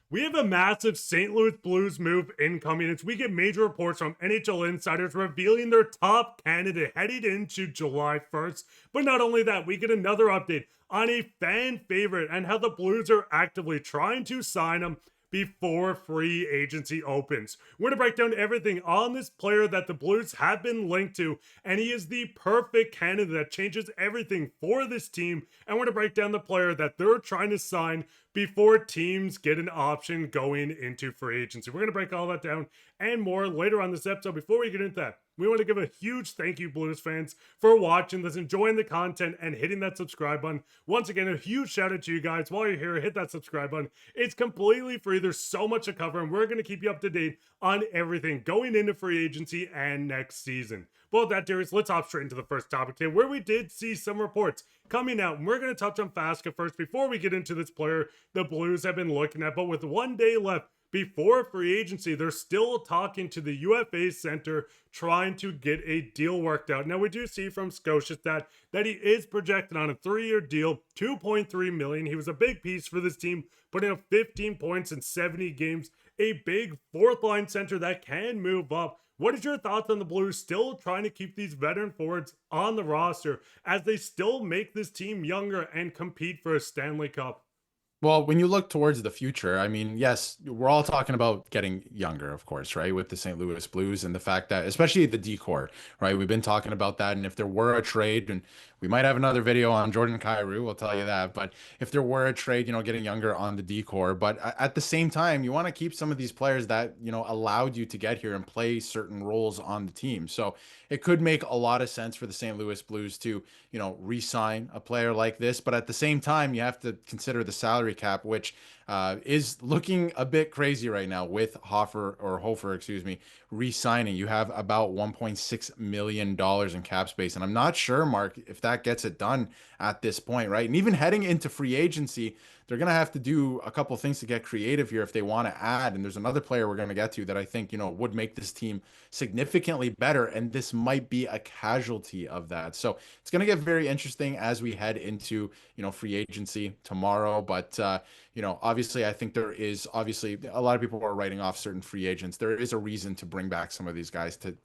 We have a massive St. Louis Blues move incoming as we get major reports from NHL insiders revealing their top candidate heading into July 1st. But not only that, we get another update on a fan favorite and how the Blues are actively trying to sign him before free agency opens. We're going to break down everything on this player that the Blues have been linked to, and he is the perfect candidate that changes everything for this team. And we're going to break down the player that they're trying to sign before teams get an option going into free agency. We're going to break all that down and more later on this episode. Before we get into that, we want to give a huge thank you, Blues fans, for watching this, enjoying the content, and hitting that subscribe button. Once again, a huge shout out to you guys. While you're here, hit that subscribe button. It's completely free. There's so much to cover, and we're going to keep you up to date on everything going into free agency and next season. But with that, Darius, let's hop straight into the first topic today, where we did see some reports coming out. And we're going to touch on Fasca first before we get into this player the Blues have been looking at. But with 1 day left before free agency, they're still talking to the UFA Center, trying to get a deal worked out. Now, we do see from Scotiastat that he is projected on a 3-year deal, $2.3 million. He was a big piece for this team, putting up 15 points in 70 games, a big fourth-line center that can move up. What is your thoughts on the Blues still trying to keep these veteran forwards on the roster as they still make this team younger and compete for a Stanley Cup? Well, when you look towards the future, I mean, yes, we're all talking about getting younger, of course, right? With the St. Louis Blues and the fact that, especially the decor, right? We've been talking about that. And if there were a trade, and we might have another video on Jordan Kyrou, we'll tell you that. But if there were a trade, getting younger on the decor, but at the same time, you want to keep some of these players that, allowed you to get here and play certain roles on the team. So it could make a lot of sense for the St. Louis Blues to, re-sign a player like this. But at the same time, you have to consider the salary cap, which is looking a bit crazy right now with Hofer, excuse me, re-signing. You have about $1.6 million in cap space. And I'm not sure, Mark, if that gets it done at this point, right? And even heading into free agency, they're going to have to do a couple things to get creative here if they want to add. And there's another player we're going to get to that I think, would make this team significantly better. And this might be a casualty of that. So it's going to get very interesting as we head into, free agency tomorrow. But, obviously, I think there is obviously a lot of people are writing off certain free agents. There is a reason to bring back some of these guys to,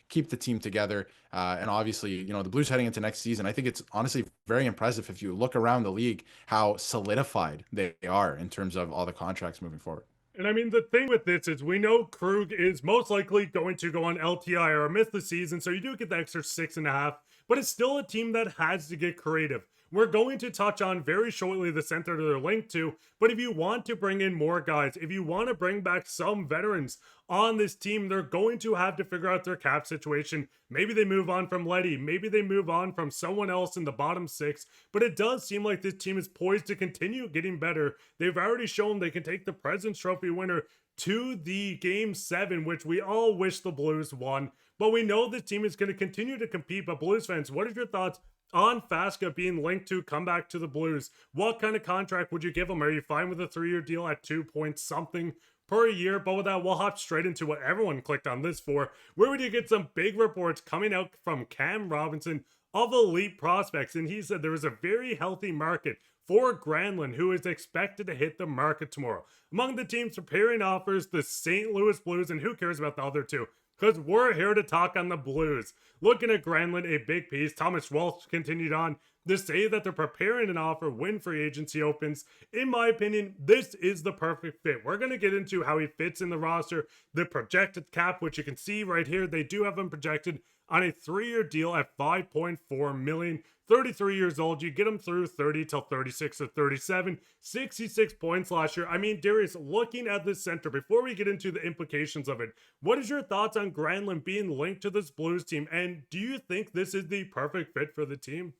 keep the team together. And obviously, the Blues heading into next season, I think it's honestly very impressive if you look around the league, how solidified they are in terms of all the contracts moving forward. And I mean, the thing with this is we know Krug is most likely going to go on LTI or miss the season, so you do get the extra 6.5, but it's still a team that has to get creative. We're going to touch on very shortly the center they're linked to, but if you want to bring in more guys, if you want to bring back some veterans on this team, they're going to have to figure out their cap situation. Maybe they move on from Leddy, maybe they move on from someone else in the bottom six, but it does seem like this team is poised to continue getting better. They've already shown they can take the President's Trophy winner to the Game 7, which we all wish the Blues won, but we know this team is going to continue to compete. But Blues fans, what are your thoughts on Fasca being linked to come back to the Blues? What kind of contract would you give him? Are you fine with a 3-year deal at 2 point something per year? But with that, we'll hop straight into what everyone clicked on this for, where we did get some big reports coming out from Cam Robinson of elite prospects, and he said there is a very healthy market for Granlund, who is expected to hit the market tomorrow. Among the teams preparing offers, the St. Louis Blues, and who cares about the other two? Because we're here to talk on the Blues. Looking at Granlund, a big piece. Thomas Welsh continued on to say that they're preparing an offer when free agency opens. In my opinion, this is the perfect fit. We're going to get into how he fits in the roster, the projected cap, which you can see right here. They do have him projected on a 3-year deal at $5.4 million. 33 years old, you get him through 30 till 36 or 37, 66 points last year. I mean, Darius, looking at this center, before we get into the implications of it, what is your thoughts on Granlund being linked to this Blues team? And do you think this is the perfect fit for the team?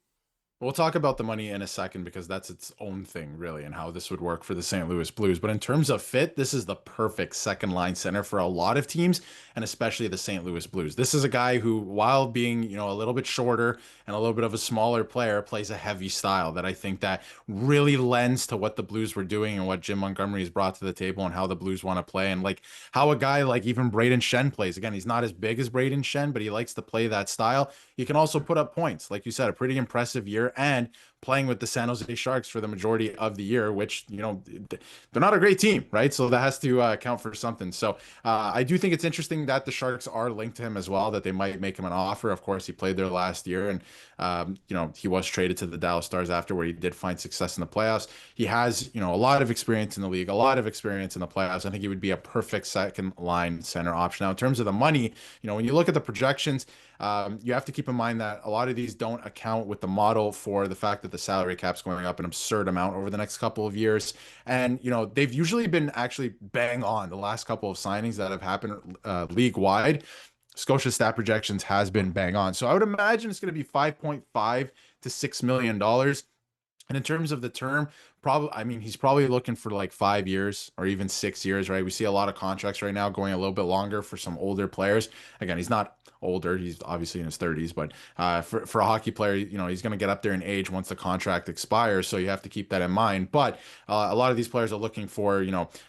We'll talk about the money in a second because that's its own thing, really, and how this would work for the St. Louis Blues. But in terms of fit, this is the perfect second line center for a lot of teams, and especially the St. Louis Blues. This is a guy who, while being, a little bit shorter and a little bit of a smaller player, plays a heavy style that I think that really lends to what the Blues were doing and what Jim Montgomery has brought to the table and how the Blues want to play. And like how a guy like even Braden Shen plays. Again, he's not as big as Braden Shen, but he likes to play that style. He can also put up points. Like you said, a pretty impressive year. And playing with the San Jose Sharks for the majority of the year, which, they're not a great team, right? So that has to count for something. So I do think it's interesting that the Sharks are linked to him as well, that they might make him an offer. Of course, he played there last year, and he was traded to the Dallas Stars after, where he did find success in the playoffs. He has, a lot of experience in the league, a lot of experience in the playoffs. I think he would be a perfect second line center option. Now, in terms of the money, when you look at the projections, you have to keep in mind that a lot of these don't account with the model for the fact that the salary cap's going up an absurd amount over the next couple of years. And, they've usually been actually bang on the last couple of signings that have happened league wide. Scotia stat projections has been bang on. So I would imagine it's going to be $5.5 to $6 million. And in terms of the term, he's probably looking for like 5 years or even 6 years, right? We see a lot of contracts right now going a little bit longer for some older players. Again, he's not older; he's obviously in his 30s, but for a hockey player, he's going to get up there in age once the contract expires. So you have to keep that in mind. But a lot of these players are looking for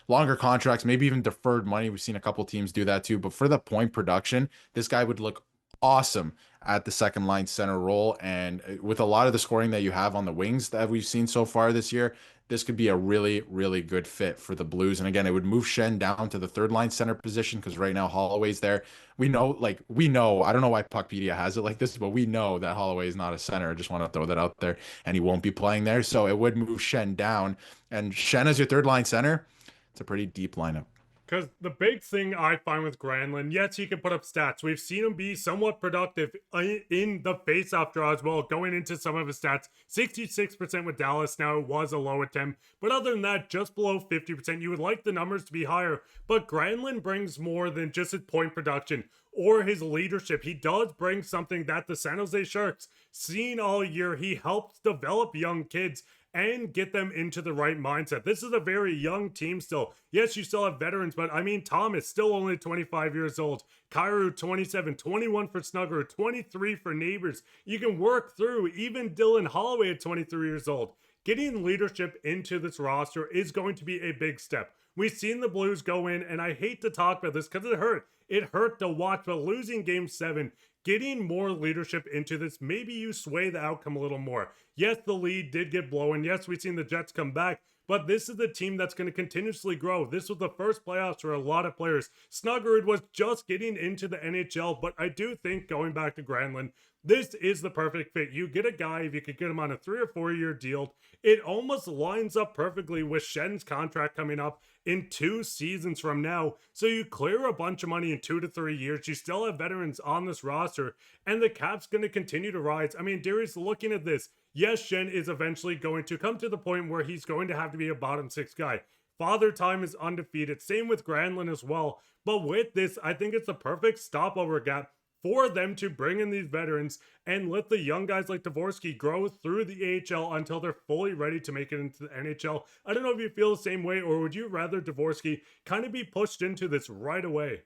longer contracts, maybe even deferred money. We've seen a couple teams do that too. But for the point production, this guy would look awesome at the second line center role. And with a lot of the scoring that you have on the wings that we've seen so far this year, this could be a really, really good fit for the Blues. And again, it would move Schenn down to the third line center position, because right now Holloway's there. We know, I don't know why Puckpedia has it like this, but we know that Holloway is not a center. I just want to throw that out there, and he won't be playing there. So it would move Schenn down. And Schenn as your third line center, it's a pretty deep lineup. Because the big thing I find with Granlund, yes, he can put up stats. We've seen him be somewhat productive in the faceoff draw as well, going into some of his stats. 66% with Dallas. Now, it was a low attempt. But other than that, just below 50%. You would like the numbers to be higher. But Granlund brings more than just his point production or his leadership. He does bring something that the San Jose Sharks seen all year. He helps develop young kids and get them into the right mindset. This is a very young team still. Yes, you still have veterans, but Thomas still only 25 years old. Kyrou 27, 21 for Snugger, 23 for Neighbors. You can work through even Dylan Holloway at 23 years old. Getting leadership into this roster is going to be a big step. We've seen the Blues go in, and I hate to talk about this because it hurt. It hurt to watch, but losing Game 7, getting more leadership into this, maybe you sway the outcome a little more. Yes, the lead did get blown. Yes, we've seen the Jets come back, but this is the team that's going to continuously grow. This was the first playoffs for a lot of players. Snuggerud was just getting into the NHL, but I do think, going back to Granlund, this is the perfect fit. You get a guy, if you could get him on a 3 or 4 year deal, it almost lines up perfectly with Schenn's contract coming up in 2 seasons from now. So you clear a bunch of money in 2 to 3 years. You still have veterans on this roster, and the cap's going to continue to rise. Darius, looking at this, yes, Schenn is eventually going to come to the point where he's going to have to be a bottom 6 guy. Father Time is undefeated. Same with Granlund as well. But with this, I think it's the perfect stopover gap for them to bring in these veterans and let the young guys like Dvorsky grow through the AHL until they're fully ready to make it into the NHL. I don't know if you feel the same way, or would you rather Dvorsky kind of be pushed into this right away?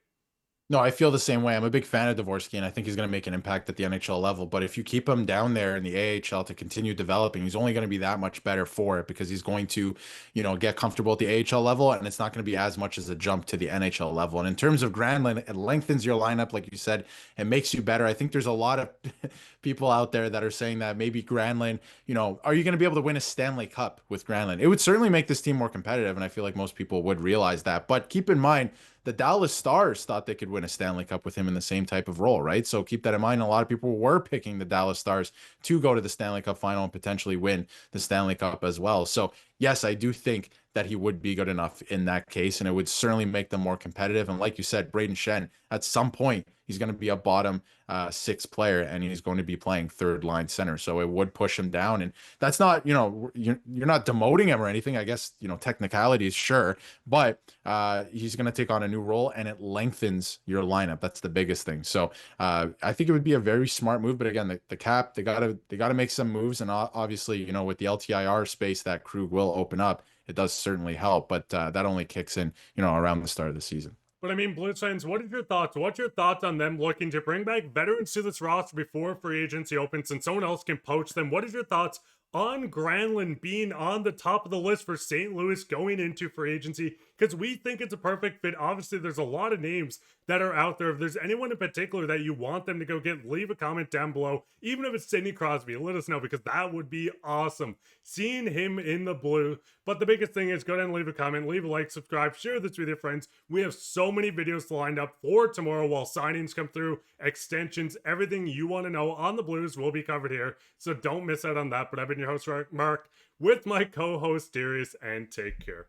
No, I feel the same way. I'm a big fan of Dvorsky, and I think he's going to make an impact at the NHL level. But if you keep him down there in the AHL to continue developing, he's only going to be that much better for it, because he's going to, get comfortable at the AHL level, and it's not going to be as much as a jump to the NHL level. And in terms of Granlund, it lengthens your lineup, like you said, it makes you better. I think there's a lot of people out there that are saying that maybe Granlund, are you going to be able to win a Stanley Cup with Granlund? It would certainly make this team more competitive, and I feel like most people would realize that. But keep in mind, the Dallas Stars thought they could win a Stanley Cup with him in the same type of role, right? So keep that in mind. A lot of people were picking the Dallas Stars to go to the Stanley Cup final and potentially win the Stanley Cup as well. So yes, I do think that he would be good enough in that case, and it would certainly make them more competitive. And like you said, Brayden Schenn, at some point, he's going to be a bottom 6 player, and he's going to be playing third line center. So it would push him down. And that's not, you're not demoting him or anything. I guess, technicalities, sure. But he's going to take on a new role, and it lengthens your lineup. That's the biggest thing. So I think it would be a very smart move. But again, the cap, they gotta make some moves. And obviously, with the LTIR space that Krug will open up, it does certainly help. But that only kicks in, around the start of the season. But Blues fans, what are your thoughts? What's your thoughts on them looking to bring back veterans to this roster before free agency opens and someone else can poach them? What is your thoughts on Granlund being on the top of the list for St. Louis going into free agency? because we think it's a perfect fit. Obviously, there's a lot of names that are out there. If there's anyone in particular that you want them to go get, leave a comment down below. Even if it's Sidney Crosby, let us know, because that would be awesome seeing him in the blue. But the biggest thing is go ahead and leave a comment, leave a like, subscribe, share this with your friends. We have so many videos lined up for tomorrow while signings come through, extensions, everything you want to know on the Blues will be covered here. So don't miss out on that. But I've been your host, Mark, with my co-host Darius, and take care.